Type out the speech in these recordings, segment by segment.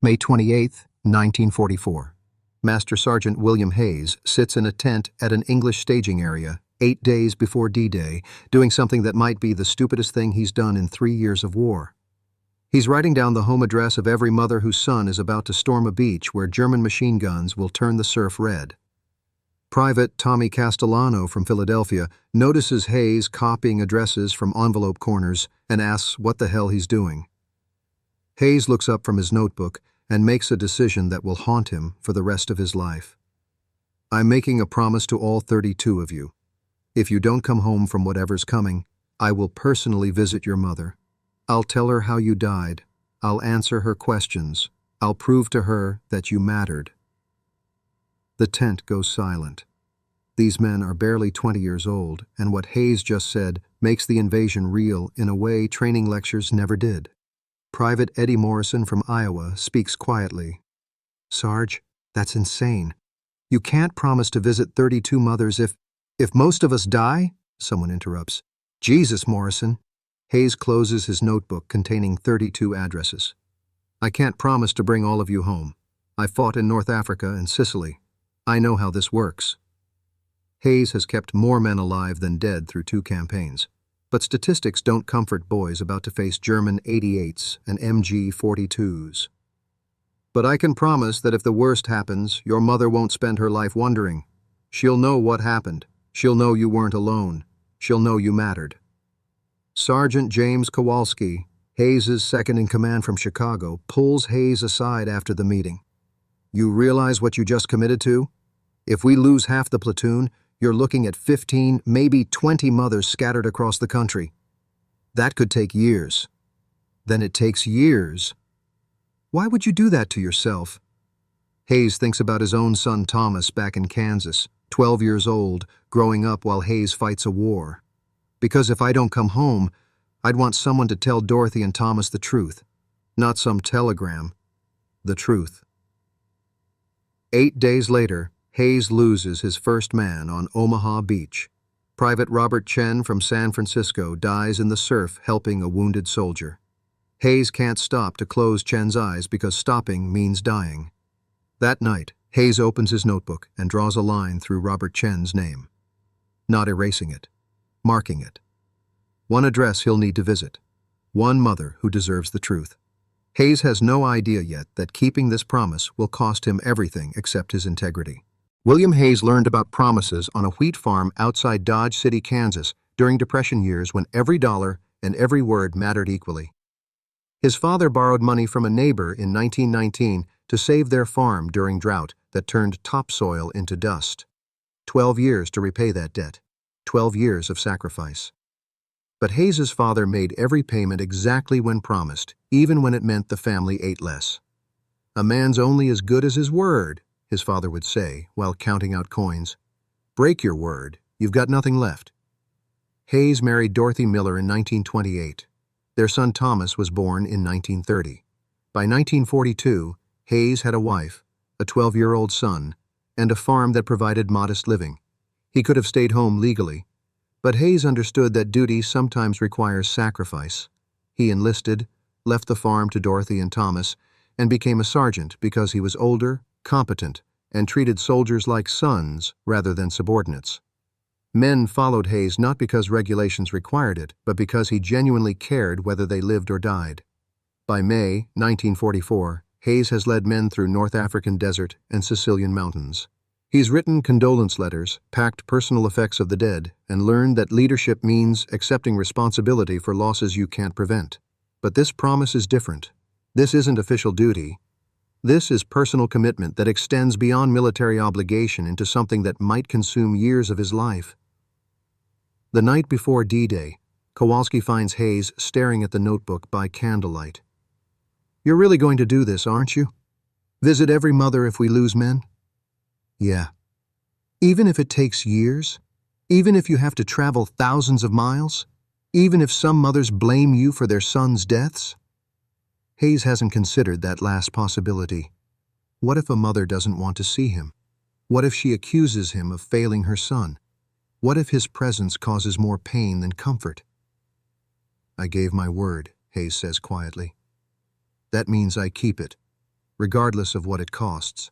May 28, 1944. Master Sergeant William Hayes sits in a tent at an English staging area 8 days before D-Day, doing something that might be the stupidest thing he's done in 3 years of war. He's writing down the home address of every mother whose son is about to storm a beach where German machine guns will turn the surf red. Private Tommy Castellano from Philadelphia notices Hayes copying addresses from envelope corners and asks what the hell he's doing. Hayes looks up from his notebook and makes a decision that will haunt him for the rest of his life. I'm making a promise to all 32 of you. If you don't come home from whatever's coming, I will personally visit your mother. I'll tell her how you died. I'll answer her questions. I'll prove to her that you mattered. The tent goes silent. These men are barely 20 years old, and what Hayes just said makes the invasion real in a way training lectures never did. Private Eddie Morrison from Iowa speaks quietly. "Sarge, that's insane. You can't promise to visit 32 mothers if most of us die?" Someone interrupts. "Jesus, Morrison." Hayes closes his notebook containing 32 addresses. "I can't promise to bring all of you home. I fought in North Africa and Sicily. I know how this works." Hayes has kept more men alive than dead through 2 campaigns. But statistics don't comfort boys about to face German 88s and MG 42s. "But I can promise that if the worst happens, your mother won't spend her life wondering. She'll know what happened. She'll know you weren't alone. She'll know you mattered." Sergeant James Kowalski, Hayes' second-in-command from Chicago, pulls Hayes aside after the meeting. "You realize what you just committed to? If we lose half the platoon, you're looking at 15, maybe 20 mothers scattered across the country. That could take years. Then it takes years. Why would you do that to yourself?" Hayes thinks about his own son Thomas back in Kansas, 12 years old, growing up while Hayes fights a war. "Because if I don't come home, I'd want someone to tell Dorothy and Thomas the truth. Not some telegram. The truth." 8 days later, Hayes loses his first man on Omaha Beach. Private Robert Chen from San Francisco dies in the surf helping a wounded soldier. Hayes can't stop to close Chen's eyes because stopping means dying. That night, Hayes opens his notebook and draws a line through Robert Chen's name. Not erasing it, marking it. One address he'll need to visit. One mother who deserves the truth. Hayes has no idea yet that keeping this promise will cost him everything except his integrity. William Hayes learned about promises on a wheat farm outside Dodge City, Kansas, during Depression years when every dollar and every word mattered equally. His father borrowed money from a neighbor in 1919 to save their farm during drought that turned topsoil into dust. 12 years to repay that debt. 12 years of sacrifice. But Hayes' father made every payment exactly when promised, even when it meant the family ate less. "A man's only as good as his word," his father would say while counting out coins. "Break your word. You've got nothing left." Hayes married Dorothy Miller in 1928. Their son Thomas was born in 1930. By 1942, Hayes had a wife, a 12-year-old son, and a farm that provided modest living. He could have stayed home legally, but Hayes understood that duty sometimes requires sacrifice. He enlisted, left the farm to Dorothy and Thomas, and became a sergeant because he was older, competent, and treated soldiers like sons rather than subordinates. Men followed Hayes not because regulations required it, but because he genuinely cared whether they lived or died. By May 1944, Hayes has led men through North African desert and Sicilian mountains. He's written condolence letters, packed personal effects of the dead, and learned that leadership means accepting responsibility for losses you can't prevent. But this promise is different. This isn't official duty. This is personal commitment that extends beyond military obligation into something that might consume years of his life. The night before D-Day, Kowalski finds Hayes staring at the notebook by candlelight. "You're really going to do this, aren't you? Visit every mother if we lose men?" "Yeah. Even if it takes years? Even if you have to travel thousands of miles? Even if some mothers blame you for their sons' deaths?" Hayes hasn't considered that last possibility. What if a mother doesn't want to see him? What if she accuses him of failing her son? What if his presence causes more pain than comfort? "I gave my word," Hayes says quietly. "That means I keep it. regardless of what it costs.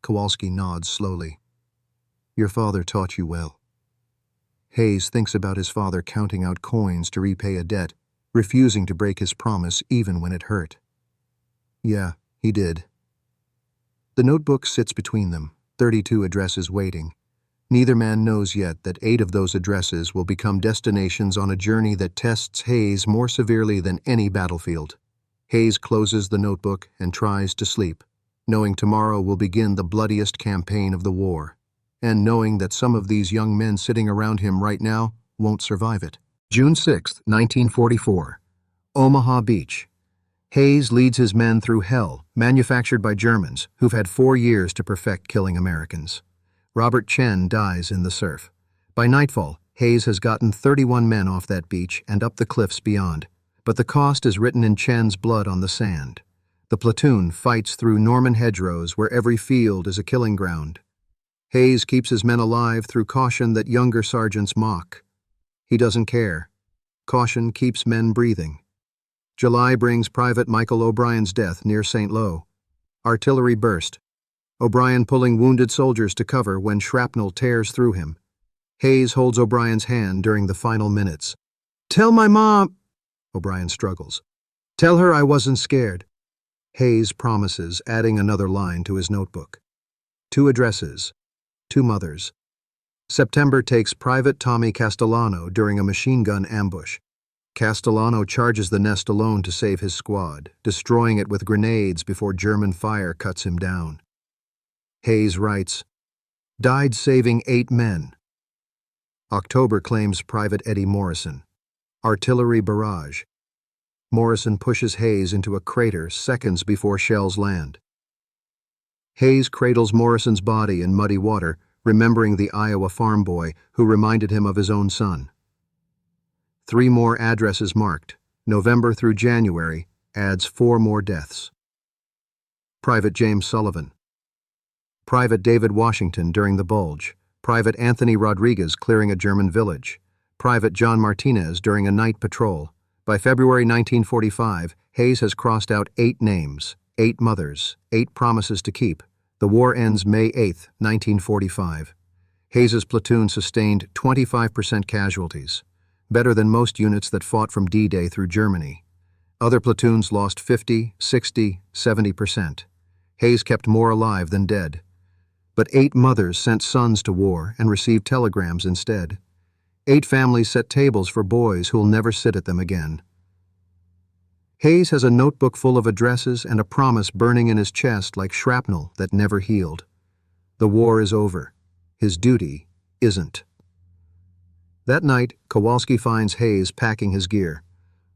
Kowalski nods slowly. Your father taught you well. Hayes thinks about his father counting out coins to repay a debt, refusing to break his promise even when it hurt. Yeah, he did. The notebook sits between them, 32 addresses waiting. Neither man knows yet that 8 of those addresses will become destinations on a journey that tests Hayes more severely than any battlefield. Hayes closes the notebook and tries to sleep, knowing tomorrow will begin the bloodiest campaign of the war, and knowing that some of these young men sitting around him right now won't survive it. June 6, 1944. Omaha Beach. Hayes leads his men through hell, manufactured by Germans, who've had 4 years to perfect killing Americans. Robert Chen dies in the surf. By nightfall, Hayes has gotten 31 men off that beach and up the cliffs beyond, but the cost is written in Chen's blood on the sand. The platoon fights through Norman hedgerows where every field is a killing ground. Hayes keeps his men alive through caution that younger sergeants mock. He doesn't care. Caution keeps men breathing. July brings Private Michael O'Brien's death near St. Lo. Artillery burst. O'Brien pulling wounded soldiers to cover when shrapnel tears through him. Hayes holds O'Brien's hand during the final minutes. Tell my mom... O'Brien struggles. Tell her I wasn't scared. Hayes promises, adding another line to his notebook. 2 addresses. 2 mothers. September takes Private Tommy Castellano during a machine gun ambush. Castellano charges the nest alone to save his squad, destroying it with grenades before German fire cuts him down. Hayes writes, died saving 8 men. October claims Private Eddie Morrison. Artillery barrage. Morrison pushes Hayes into a crater seconds before shells land. Hayes cradles Morrison's body in muddy water, remembering the Iowa farm boy who reminded him of his own son. 3 more addresses marked. November through January adds 4 more deaths. Private James Sullivan. Private David Washington during the Bulge. Private Anthony Rodriguez clearing a German village. Private John Martinez during a night patrol. By February 1945, Hayes has crossed out 8 names, 8 mothers, 8 promises to keep. The war ends May 8, 1945. Hayes's platoon sustained 25% casualties, better than most units that fought from D-Day through Germany. Other platoons lost 50, 60, 70%. Hayes kept more alive than dead. But 8 mothers sent sons to war and received telegrams instead. 8 families set tables for boys who'll never sit at them again. Hayes has a notebook full of addresses and a promise burning in his chest like shrapnel that never healed. The war is over. His duty isn't. That night, Kowalski finds Hayes packing his gear.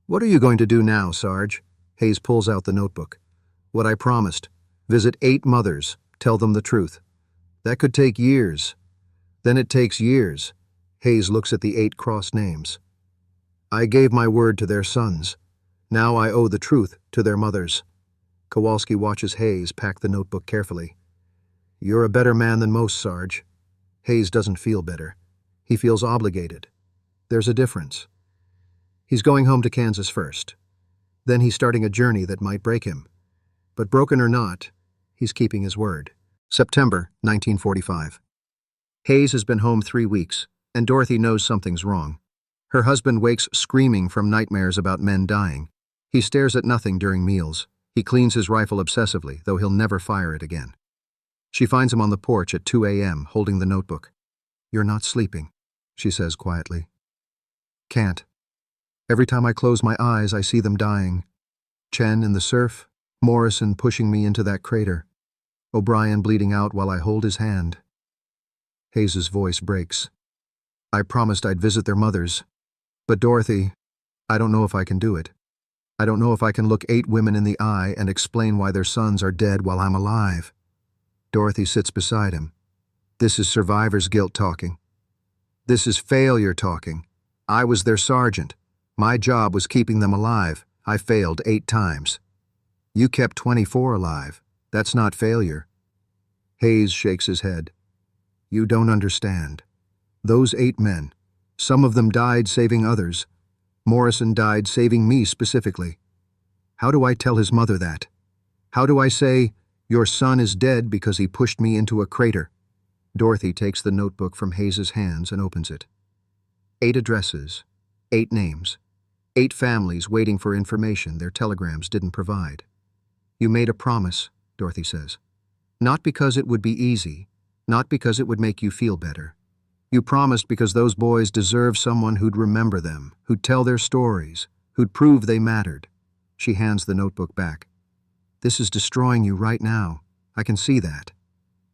What are you going to do now, Sarge? Hayes pulls out the notebook. What I promised. Visit 8 mothers. Tell them the truth. That could take years. Then it takes years. Hayes looks at the 8 crossed names. I gave my word to their sons. Now I owe the truth to their mothers. Kowalski watches Hayes pack the notebook carefully. You're a better man than most, Sarge. Hayes doesn't feel better. He feels obligated. There's a difference. He's going home to Kansas first. Then he's starting a journey that might break him. But broken or not, he's keeping his word. September 1945. Hayes has been home 3 weeks, and Dorothy knows something's wrong. Her husband wakes screaming from nightmares about men dying. He stares at nothing during meals. He cleans his rifle obsessively, though he'll never fire it again. She finds him on the porch at 2 a.m., holding the notebook. You're not sleeping, she says quietly. Can't. Every time I close my eyes, I see them dying. Chen in the surf, Morrison pushing me into that crater, O'Brien bleeding out while I hold his hand. Hayes's voice breaks. I promised I'd visit their mothers. But Dorothy, I don't know if I can do it. I don't know if I can look 8 women in the eye and explain why their sons are dead while I'm alive. Dorothy sits beside him. This is survivor's guilt talking. This is failure talking. I was their sergeant. My job was keeping them alive. I failed 8 times. You kept 24 alive. That's not failure. Hayes shakes his head. You don't understand. Those 8 men, some of them died saving others. Morrison died saving me specifically. How do I tell his mother that? How do I say, Your son is dead because he pushed me into a crater. Dorothy takes the notebook from Hayes's hands and opens it. 8 addresses, 8 names, 8 families waiting for information their telegrams didn't provide. You made a promise, Dorothy says. Not because it would be easy, not because it would make you feel better. You promised because those boys deserve someone who'd remember them, who'd tell their stories, who'd prove they mattered. She hands the notebook back. This is destroying you right now. I can see that.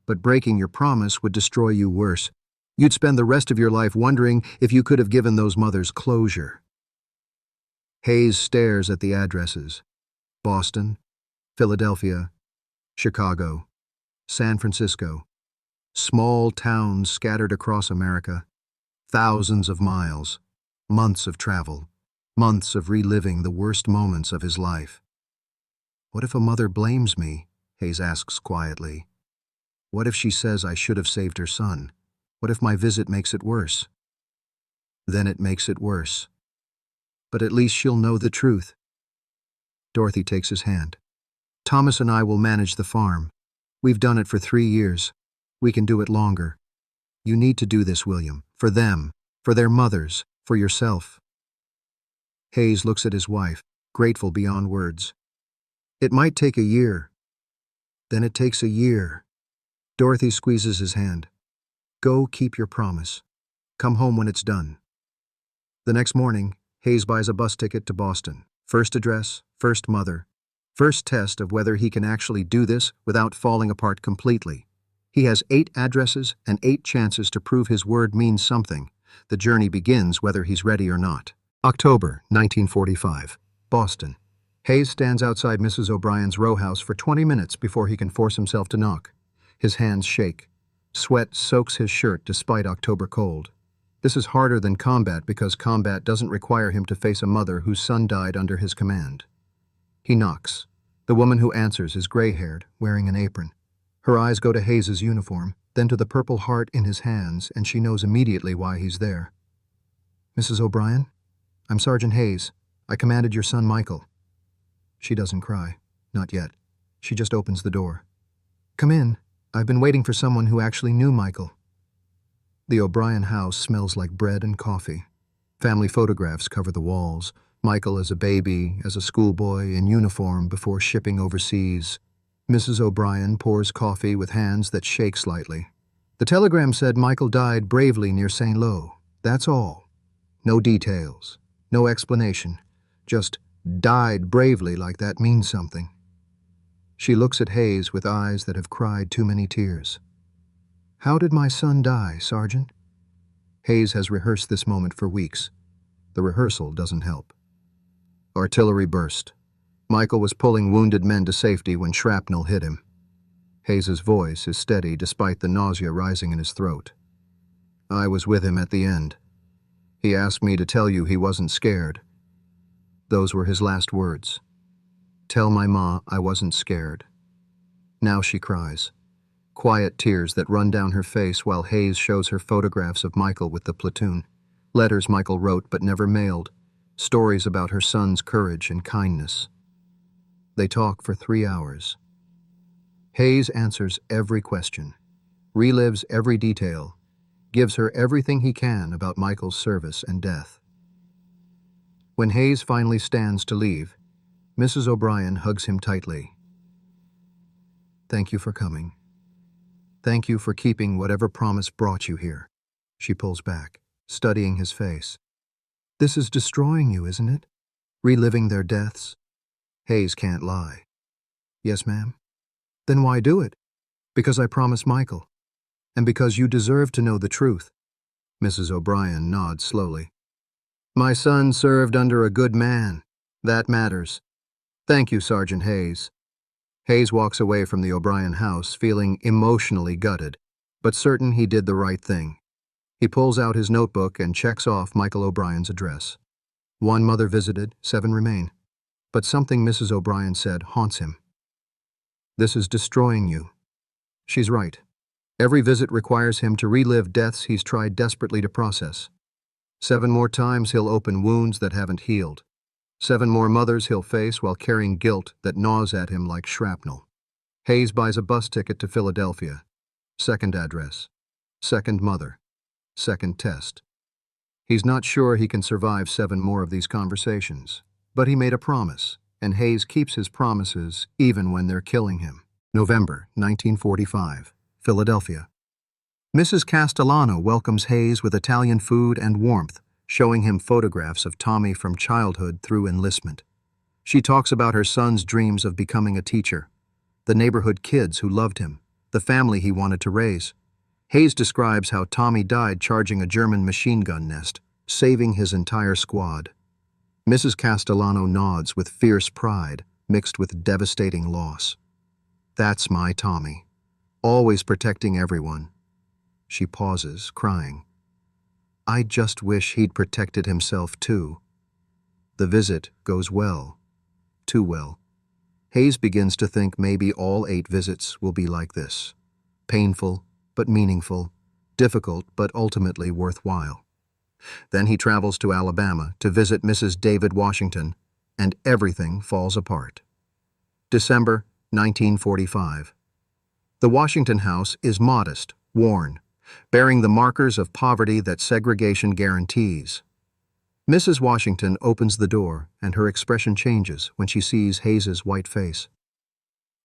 But breaking your promise would destroy you worse. You'd spend the rest of your life wondering if you could have given those mothers closure. Hayes stares at the addresses. Boston, Philadelphia, Chicago, San Francisco. Small towns scattered across America. Thousands of miles. Months of travel. Months of reliving the worst moments of his life. What if a mother blames me? Hayes asks quietly. What if she says I should have saved her son? What if my visit makes it worse? Then it makes it worse. But at least she'll know the truth. Dorothy takes his hand. Thomas and I will manage the farm. We've done it for 3 years. We can do it longer. You need to do this, William. For them, for their mothers, for yourself. Hayes looks at his wife, grateful beyond words. It might take a year. Then it takes a year. Dorothy squeezes his hand. Go keep your promise. Come home when it's done. The next morning, Hayes buys a bus ticket to Boston. First address, first mother. First test of whether he can actually do this without falling apart completely. He has 8 addresses and 8 chances to prove his word means something. The journey begins whether he's ready or not. October 1945, Boston. Hayes stands outside Mrs. O'Brien's row house for 20 minutes before he can force himself to knock. His hands shake. Sweat soaks his shirt despite October cold. This is harder than combat because combat doesn't require him to face a mother whose son died under his command. He knocks. The woman who answers is gray-haired, wearing an apron. Her eyes go to Hayes's uniform, then to the Purple Heart in his hands, and she knows immediately why he's there. Mrs. O'Brien? I'm Sergeant Hayes. I commanded your son Michael. She doesn't cry. Not yet. She just opens the door. Come in. I've been waiting for someone who actually knew Michael. The O'Brien house smells like bread and coffee. Family photographs cover the walls. Michael as a baby, as a schoolboy, in uniform before shipping overseas. Mrs. O'Brien pours coffee with hands that shake slightly. The telegram said Michael died bravely near St. Lo. That's all. No details. No explanation. Just died bravely like that means something. She looks at Hayes with eyes that have cried too many tears. How did my son die, Sergeant? Hayes has rehearsed this moment for weeks. The rehearsal doesn't help. Artillery burst. Michael was pulling wounded men to safety when shrapnel hit him. Hayes's voice is steady despite the nausea rising in his throat. I was with him at the end. He asked me to tell you he wasn't scared. Those were his last words. Tell my ma I wasn't scared. Now she cries. Quiet tears that run down her face while Hayes shows her photographs of Michael with the platoon. Letters Michael wrote but never mailed. Stories about her son's courage and kindness. They talk for 3 hours. Hayes answers every question, relives every detail, gives her everything he can about Michael's service and death. When Hayes finally stands to leave, Mrs. O'Brien hugs him tightly. Thank you for coming. Thank you for keeping whatever promise brought you here. She pulls back, studying his face. This is destroying you, isn't it? Reliving their deaths? Hayes can't lie. Yes, ma'am. Then why do it? Because I promised Michael. And because you deserve to know the truth. Mrs. O'Brien nods slowly. My son served under a good man. That matters. Thank you, Sergeant Hayes. Hayes walks away from the O'Brien house feeling emotionally gutted, but certain he did the right thing. He pulls out his notebook and checks off Michael O'Brien's address. 1 mother visited, 7 remain. But something Mrs. O'Brien said haunts him. This is destroying you. She's right. Every visit requires him to relive deaths he's tried desperately to process. 7 more times he'll open wounds that haven't healed. 7 more mothers he'll face while carrying guilt that gnaws at him like shrapnel. Hayes buys a bus ticket to Philadelphia. Second address. Second mother. Second test. He's not sure he can survive 7 more of these conversations, but he made a promise, and Hayes keeps his promises even when they're killing him. November 1945, Philadelphia. Mrs. Castellano welcomes Hayes with Italian food and warmth, showing him photographs of Tommy from childhood through enlistment. She talks about her son's dreams of becoming a teacher, the neighborhood kids who loved him, the family he wanted to raise. Hayes describes how Tommy died charging a German machine gun nest, saving his entire squad. Mrs. Castellano nods with fierce pride, mixed with devastating loss. That's my Tommy, always protecting everyone. She pauses, crying. I just wish he'd protected himself too. The visit goes well, too well. Hayes begins to think maybe all 8 visits will be like this. Painful, but meaningful, difficult, but ultimately worthwhile. Then he travels to Alabama to visit Mrs. David Washington, and everything falls apart. December 1945. The Washington house is modest, worn, bearing the markers of poverty that segregation guarantees. Mrs. Washington opens the door, and her expression changes when she sees Hayes's white face.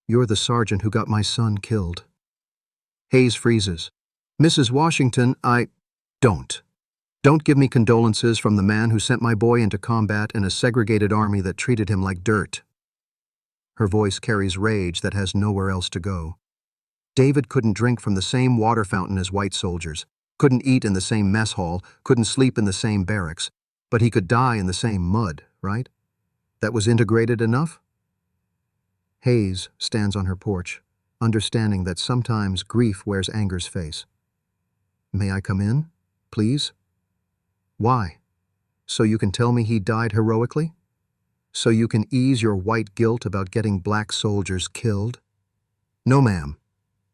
You're the sergeant who got my son killed. Hayes freezes. Mrs. Washington, Don't give me condolences from the man who sent my boy into combat in a segregated army that treated him like dirt. Her voice carries rage that has nowhere else to go. David couldn't drink from the same water fountain as white soldiers, couldn't eat in the same mess hall, couldn't sleep in the same barracks, but he could die in the same mud, right? That was integrated enough? Hayes stands on her porch, understanding that sometimes grief wears anger's face. May I come in, please? Why? So you can tell me he died heroically? So you can ease your white guilt about getting black soldiers killed? No, ma'am.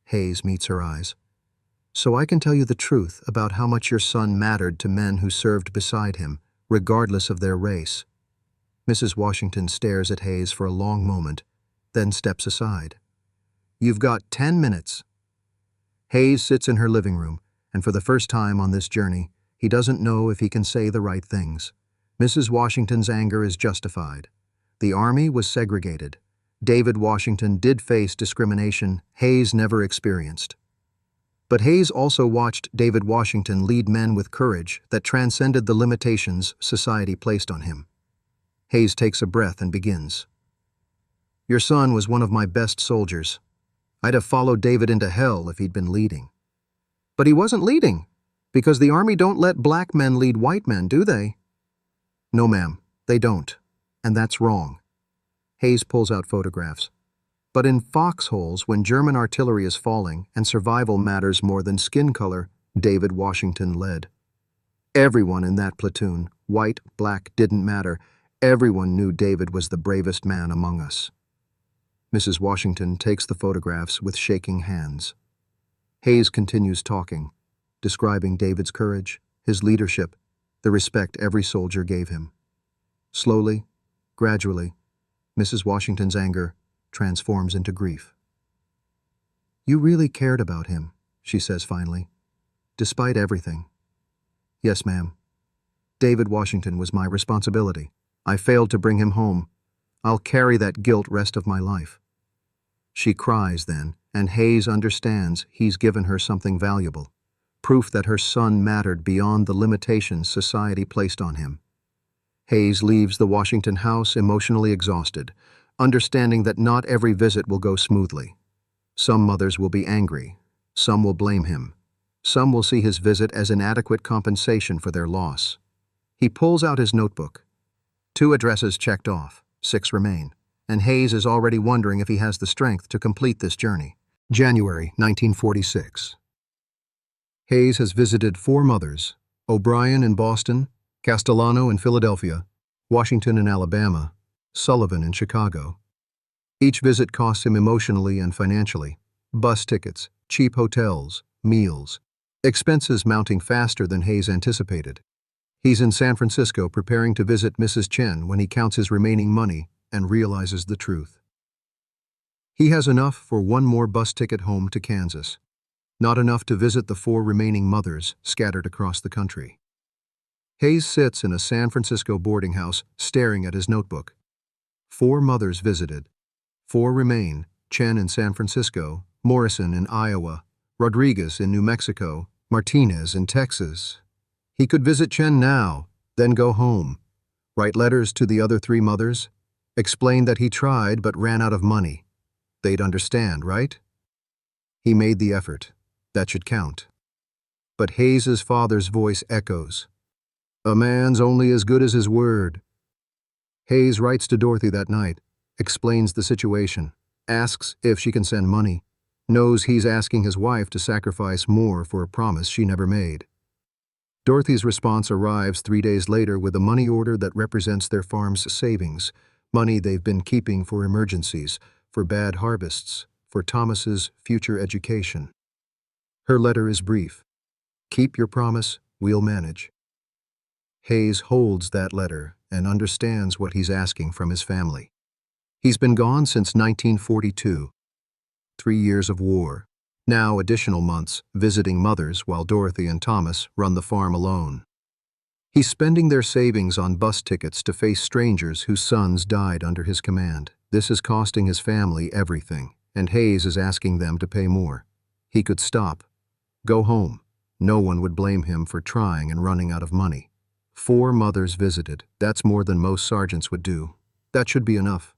Hayes meets her eyes. So I can tell you the truth about how much your son mattered to men who served beside him, regardless of their race. Mrs. Washington stares at Hayes for a long moment, then steps aside. You've got 10 minutes. Hayes sits in her living room, and for the first time on this journey, he doesn't know if he can say the right things. Mrs. Washington's anger is justified. The army was segregated. David Washington did face discrimination Hayes never experienced. But Hayes also watched David Washington lead men with courage that transcended the limitations society placed on him. Hayes takes a breath and begins. Your son was one of my best soldiers. I'd have followed David into hell if he'd been leading. But he wasn't leading, because the army don't let black men lead white men, do they? No, ma'am, they don't, and that's wrong. Hayes pulls out photographs. But in foxholes, when German artillery is falling and survival matters more than skin color, David Washington led. Everyone in that platoon, white, black, didn't matter. Everyone knew David was the bravest man among us. Mrs. Washington takes the photographs with shaking hands. Hayes continues talking, describing David's courage, his leadership, the respect every soldier gave him. Slowly, gradually, Mrs. Washington's anger transforms into grief. You really cared about him, she says finally, despite everything. Yes, ma'am. David Washington was my responsibility. I failed to bring him home. I'll carry that guilt rest of my life. She cries then, and Hayes understands he's given her something valuable, proof that her son mattered beyond the limitations society placed on him. Hayes leaves the Washington house emotionally exhausted, understanding that not every visit will go smoothly. Some mothers will be angry, some will blame him, some will see his visit as inadequate compensation for their loss. He pulls out his notebook. 2 addresses checked off, 6 remain, and Hayes is already wondering if he has the strength to complete this journey. January 1946. Hayes has visited 4 mothers, O'Brien in Boston, Castellano in Philadelphia, Washington in Alabama, Sullivan in Chicago. Each visit costs him emotionally and financially: bus tickets, cheap hotels, meals, expenses mounting faster than Hayes anticipated. He's in San Francisco preparing to visit Mrs. Chen when he counts his remaining money and realizes the truth. He has enough for one more bus ticket home to Kansas. Not enough to visit the 4 remaining mothers scattered across the country. Hayes sits in a San Francisco boarding house staring at his notebook. 4 mothers visited. 4 remain: Chen in San Francisco, Morrison in Iowa, Rodriguez in New Mexico, Martinez in Texas. He could visit Chen now, then go home. Write letters to the other 3 mothers. Explain that he tried but ran out of money. They'd understand, right? He made the effort. That should count. But Hayes's father's voice echoes. A man's only as good as his word. Hayes writes to Dorothy that night, explains the situation, asks if she can send money, knows he's asking his wife to sacrifice more for a promise she never made. Dorothy's response arrives 3 days later with a money order that represents their farm's savings, money they've been keeping for emergencies, for bad harvests, for Thomas's future education. Her letter is brief. Keep your promise, we'll manage. Hayes holds that letter and understands what he's asking from his family. He's been gone since 1942. 3 years of war. Now additional months visiting mothers while Dorothy and Thomas run the farm alone. He's spending their savings on bus tickets to face strangers whose sons died under his command. This is costing his family everything, and Hayes is asking them to pay more. He could stop. Go home. No one would blame him for trying and running out of money. 4 mothers visited. That's more than most sergeants would do. That should be enough.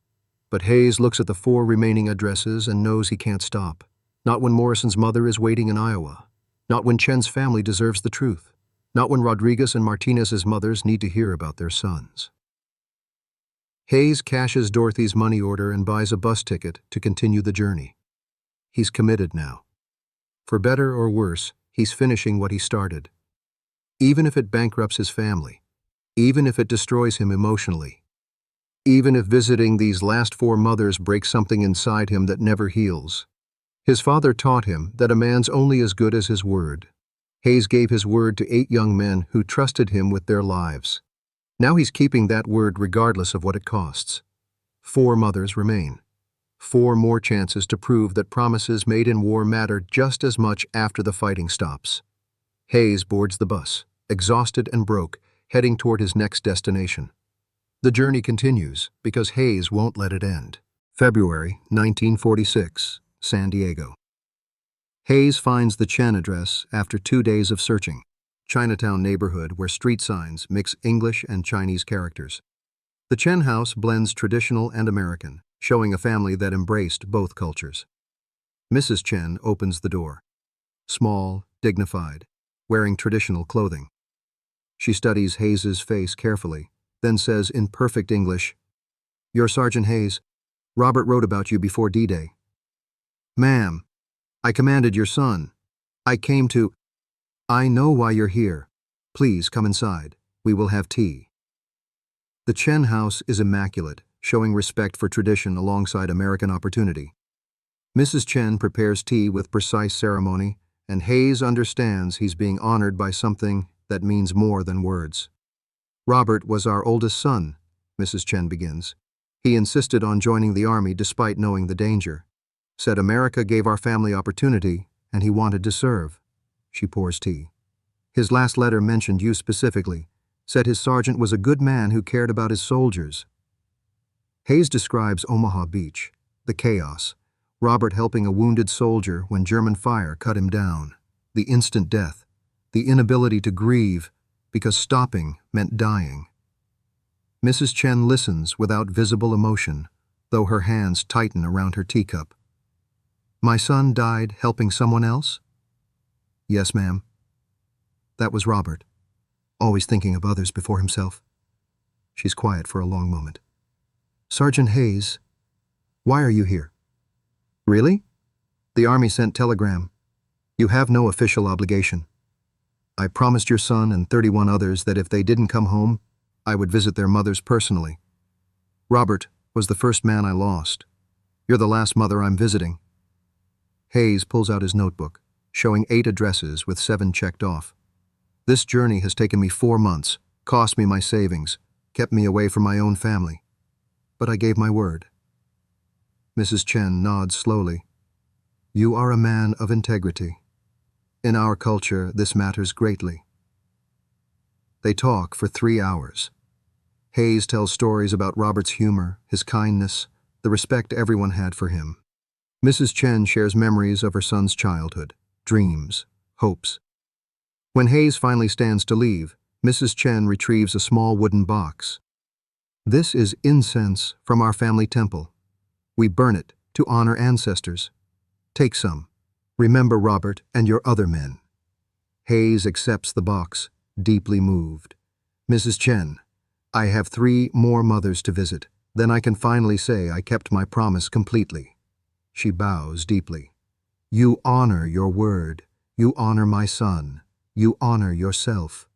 But Hayes looks at the 4 remaining addresses and knows he can't stop. Not when Morrison's mother is waiting in Iowa. Not when Chen's family deserves the truth. Not when Rodriguez and Martinez's mothers need to hear about their sons. Hayes cashes Dorothy's money order and buys a bus ticket to continue the journey. He's committed now. For better or worse, he's finishing what he started. Even if it bankrupts his family. Even if it destroys him emotionally. Even if visiting these last 4 mothers breaks something inside him that never heals. His father taught him that a man's only as good as his word. Hayes gave his word to 8 young men who trusted him with their lives. Now he's keeping that word regardless of what it costs. 4 mothers remain. 4 more chances to prove that promises made in war matter just as much after the fighting stops. Hayes boards the bus, exhausted and broke, heading toward his next destination. The journey continues because Hayes won't let it end. February 1946, San Diego. Hayes finds the Chen address after 2 days of searching. Chinatown neighborhood where street signs mix English and Chinese characters. The Chen house blends traditional and American, showing a family that embraced both cultures. Mrs. Chen opens the door. Small, dignified, wearing traditional clothing. She studies Hayes's face carefully, then says in perfect English, "You're Sergeant Hayes. Robert wrote about you before D-Day." "Ma'am, I commanded your son. I came to—" "I know why you're here. Please come inside. We will have tea." The Chen house is immaculate, showing respect for tradition alongside American opportunity. Mrs. Chen prepares tea with precise ceremony, and Hayes understands he's being honored by something that means more than words. "Robert was our oldest son," Mrs. Chen begins. "He insisted on joining the Army despite knowing the danger. Said America gave our family opportunity, and he wanted to serve." She pours tea. "His last letter mentioned you specifically, said his sergeant was a good man who cared about his soldiers." Hayes describes Omaha Beach, the chaos, Robert helping a wounded soldier when German fire cut him down, the instant death, the inability to grieve because stopping meant dying. Mrs. Chen listens without visible emotion, though her hands tighten around her teacup. "My son died helping someone else?" "Yes, ma'am." "That was Robert, always thinking of others before himself." She's quiet for a long moment. "Sergeant Hayes, why are you here?" "Really?" "The Army sent telegram. You have no official obligation. I promised your son and 31 others that if they didn't come home, I would visit their mothers personally. Robert was the first man I lost. You're the last mother I'm visiting." Hayes pulls out his notebook, showing 8 addresses with 7 checked off. "This journey has taken me 4 months, cost me my savings, kept me away from my own family. But I gave my word." Mrs. Chen nods slowly. You are a man of integrity. In our culture, this matters greatly. They talk for 3 hours. Hayes tells stories about Robert's humor, his kindness, the respect everyone had for him. Mrs. Chen shares memories of her son's childhood, dreams, hopes. When Hayes finally stands to leave, Mrs. Chen retrieves a small wooden box. This is incense from our family temple. We burn it to honor ancestors. Take some. Remember Robert and your other men. Hayes accepts the box, deeply moved. Mrs. Chen, I have 3 more mothers to visit. Then I can finally say I kept my promise completely. She bows deeply. You honor your word. You honor my son. You honor yourself.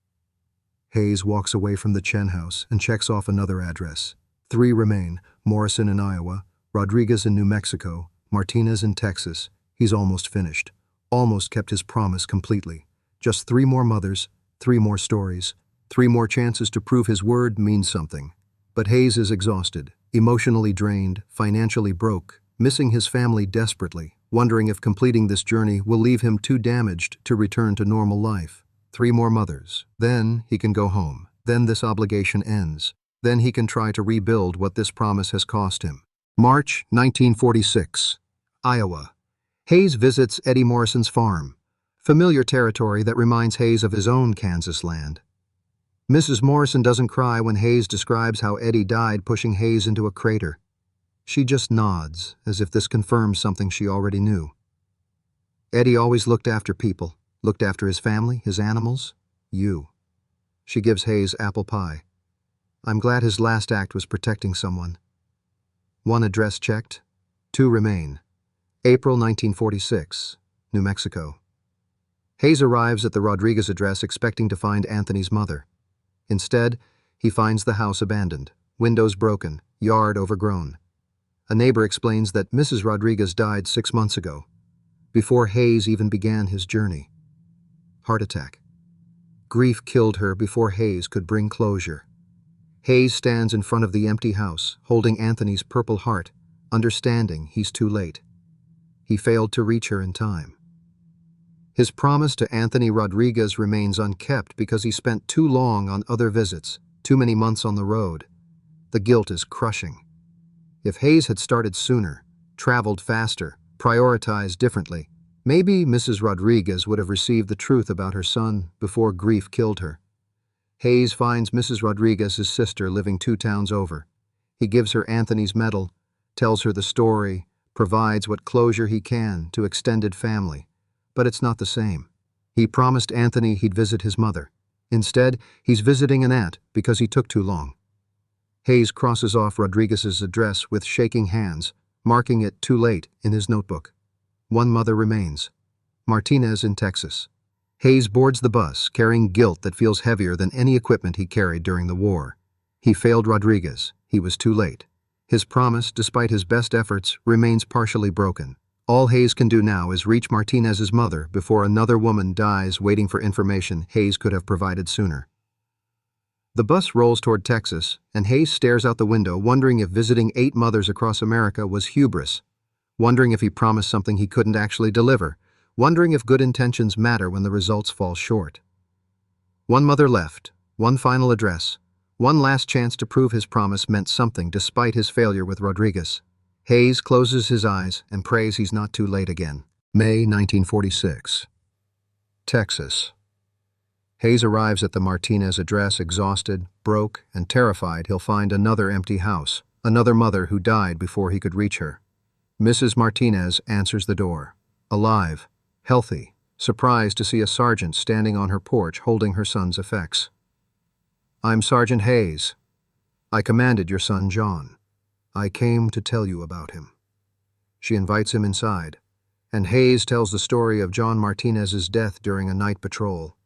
Hayes walks away from the Chen house and checks off another address. 3 remain: Morrison in Iowa, Rodriguez in New Mexico, Martinez in Texas. He's almost finished. Almost kept his promise completely. Just 3 more mothers, 3 more stories, 3 more chances to prove his word means something. But Hayes is exhausted, emotionally drained, financially broke, missing his family desperately, wondering if completing this journey will leave him too damaged to return to normal life. 3 more mothers. Then he can go home. Then this obligation ends. Then he can try to rebuild what this promise has cost him. March 1946. Iowa. Hayes visits Eddie Morrison's farm, familiar territory that reminds Hayes of his own Kansas land. Mrs. Morrison doesn't cry when Hayes describes how Eddie died pushing Hayes into a crater. She just nods, as if this confirms something she already knew. Eddie always looked after people, looked after his family, his animals, you. She gives Hayes apple pie. I'm glad his last act was protecting someone. 1 address checked, 2 remain. April 1946, New Mexico. Hayes arrives at the Rodriguez address expecting to find Anthony's mother. Instead, he finds the house abandoned, windows broken, yard overgrown. A neighbor explains that Mrs. Rodriguez died 6 months ago, before Hayes even began his journey. Heart attack. Grief killed her before Hayes could bring closure. Hayes stands in front of the empty house, holding Anthony's purple heart, understanding he's too late. He failed to reach her in time. His promise to Anthony Rodriguez remains unkept because he spent too long on other visits, too many months on the road. The guilt is crushing. If Hayes had started sooner, traveled faster, prioritized differently, maybe Mrs. Rodriguez would have received the truth about her son before grief killed her. Hayes finds Mrs. Rodriguez's sister living 2 towns over. He gives her Anthony's medal, tells her the story, provides what closure he can to extended family. But it's not the same. He promised Anthony he'd visit his mother. Instead, he's visiting an aunt because he took too long. Hayes crosses off Rodriguez's address with shaking hands, marking it too late in his notebook. 1 mother remains. Martinez in Texas. Hayes boards the bus, carrying guilt that feels heavier than any equipment he carried during the war. He failed Rodriguez. He was too late. His promise, despite his best efforts, remains partially broken. All Hayes can do now is reach Martinez's mother before another woman dies waiting for information Hayes could have provided sooner. The bus rolls toward Texas, and Hayes stares out the window, wondering if visiting 8 mothers across America was hubris, wondering if he promised something he couldn't actually deliver, wondering if good intentions matter when the results fall short. 1 mother left, 1 final address, 1 last chance to prove his promise meant something despite his failure with Rodriguez. Hayes closes his eyes and prays he's not too late again. May 1946. Texas. Hayes arrives at the Martinez address exhausted, broke, and terrified he'll find another empty house, another mother who died before he could reach her. Mrs. Martinez answers the door. Alive, healthy, surprised to see a sergeant standing on her porch holding her son's effects. I'm Sergeant Hayes. I commanded your son John. I came to tell you about him. She invites him inside, and Hayes tells the story of John Martinez's death during a night patrol.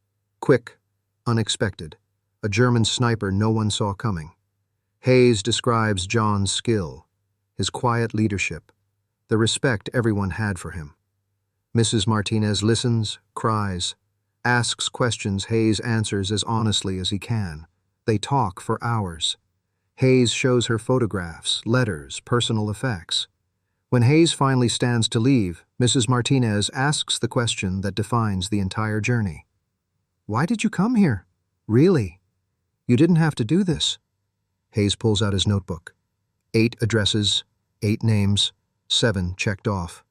Quick, unexpected, a German sniper no one saw coming. Hayes describes John's skill, his quiet leadership, the respect everyone had for him. Mrs. Martinez listens, cries, asks questions Hayes answers as honestly as he can. They talk for hours. Hayes shows her photographs, letters, personal effects. When Hayes finally stands to leave, Mrs. Martinez asks the question that defines the entire journey. "Why did you come here? Really? You didn't have to do this." Hayes pulls out his notebook. 8 addresses, 8 names, 7 checked off.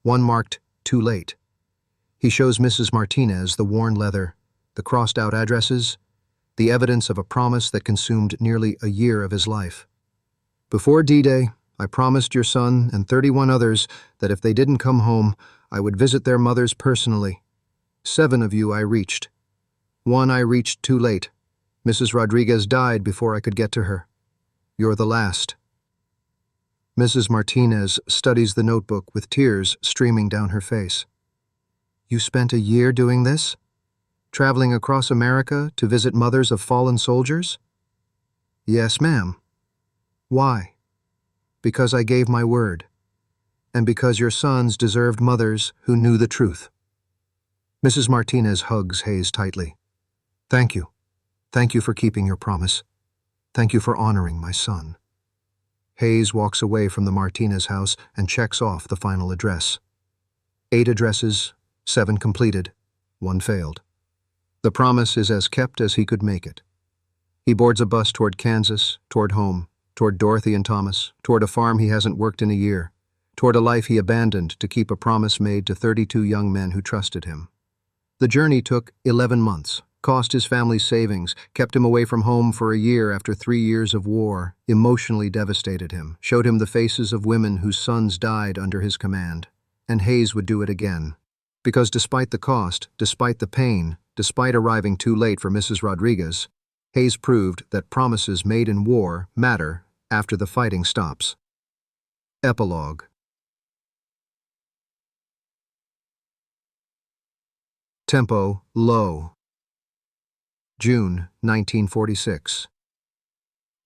1 marked too late. He shows Mrs. Martinez the worn leather, the crossed-out addresses, the evidence of a promise that consumed nearly a year of his life. "Before D-Day, I promised your son and 31 others that if they didn't come home, I would visit their mothers personally. 7 of you I reached. 1 I reached too late. Mrs. Rodriguez died before I could get to her. You're the last." Mrs. Martinez studies the notebook with tears streaming down her face. "You spent a year doing this? Traveling across America to visit mothers of fallen soldiers?" "Yes, ma'am." "Why?" "Because I gave my word, and because your sons deserved mothers who knew the truth." Mrs. Martinez hugs Hayes tightly. "Thank you. Thank you for keeping your promise. Thank you for honoring my son." Hayes walks away from the Martinez house and checks off the final address. 8 addresses, 7 completed, 1 failed. The promise is as kept as he could make it. He boards a bus toward Kansas, toward home, toward Dorothy and Thomas, toward a farm he hasn't worked in a year, toward a life he abandoned to keep a promise made to 32 young men who trusted him. The journey took 11 months, cost his family's savings, kept him away from home for a year after 3 years of war, emotionally devastated him, showed him the faces of women whose sons died under his command. And Hayes would do it again. Because despite the cost, despite the pain, despite arriving too late for Mrs. Rodriguez, Hayes proved that promises made in war matter after the fighting stops. Epilogue. Tempo low. June 1946.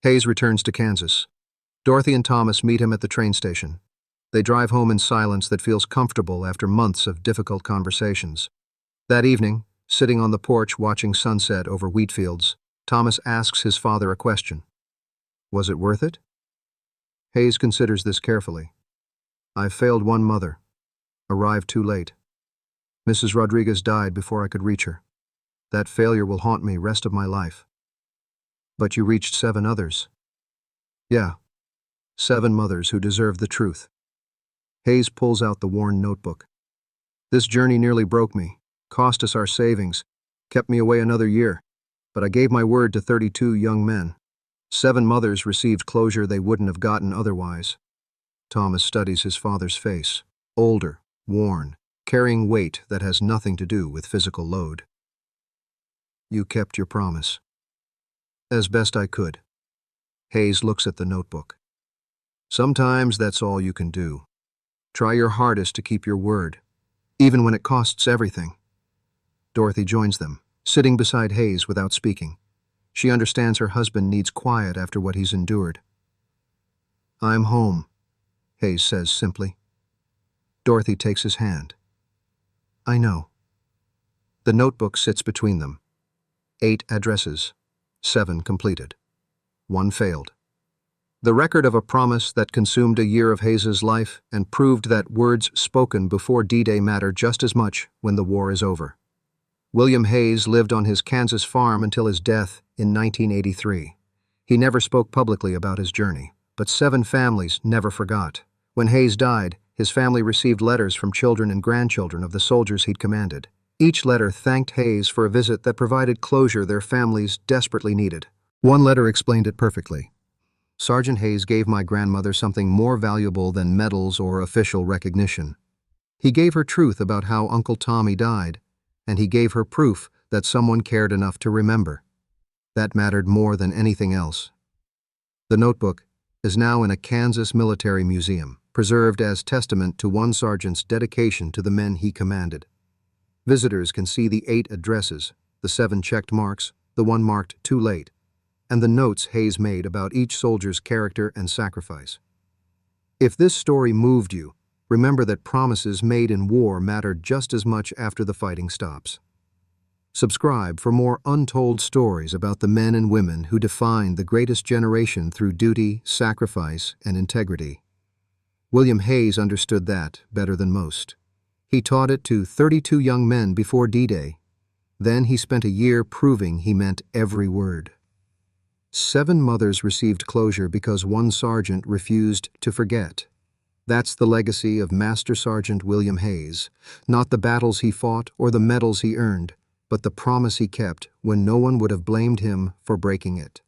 Hayes returns to Kansas. Dorothy and Thomas meet him at the train station. They drive home in silence that feels comfortable after months of difficult conversations. That evening, sitting on the porch watching sunset over wheat fields, Thomas asks his father a question. Was it worth it? Hayes considers this carefully. "I've failed one mother. Arrived too late. Mrs. Rodriguez died before I could reach her. That failure will haunt me rest of my life." "But you reached 7 others." "Yeah, 7 mothers who deserved the truth." Hayes pulls out the worn notebook. "This journey nearly broke me, cost us our savings, kept me away another year, but I gave my word to 32 young men. 7 mothers received closure they wouldn't have gotten otherwise." Thomas studies his father's face, older, worn, carrying weight that has nothing to do with physical load. "You kept your promise." "As best I could." Hayes looks at the notebook. "Sometimes that's all you can do. Try your hardest to keep your word, even when it costs everything." Dorothy joins them, sitting beside Hayes without speaking. She understands her husband needs quiet after what he's endured. "I'm home," Hayes says simply. Dorothy takes his hand. "I know." The notebook sits between them. 8 addresses, 7 completed. 1 failed. The record of a promise that consumed a year of Hayes's life and proved that words spoken before D-Day matter just as much when the war is over. William Hayes lived on his Kansas farm until his death in 1983. He never spoke publicly about his journey, but 7 families never forgot. When Hayes died, his family received letters from children and grandchildren of the soldiers he'd commanded. Each letter thanked Hayes for a visit that provided closure their families desperately needed. One letter explained it perfectly. "Sergeant Hayes gave my grandmother something more valuable than medals or official recognition. He gave her truth about how Uncle Tommy died, and he gave her proof that someone cared enough to remember. That mattered more than anything else." The notebook is now in a Kansas military museum, preserved as testament to one sergeant's dedication to the men he commanded. Visitors can see the 8 addresses, the 7 checked marks, the 1 marked too late, and the notes Hayes made about each soldier's character and sacrifice. If this story moved you, remember that promises made in war matter just as much after the fighting stops. Subscribe for more untold stories about the men and women who defined the greatest generation through duty, sacrifice, and integrity. William Hayes understood that better than most. He taught it to 32 young men before D-Day. Then he spent a year proving he meant every word. 7 mothers received closure because one sergeant refused to forget. That's the legacy of Master Sergeant William Hayes, not the battles he fought or the medals he earned, but the promise he kept when no one would have blamed him for breaking it.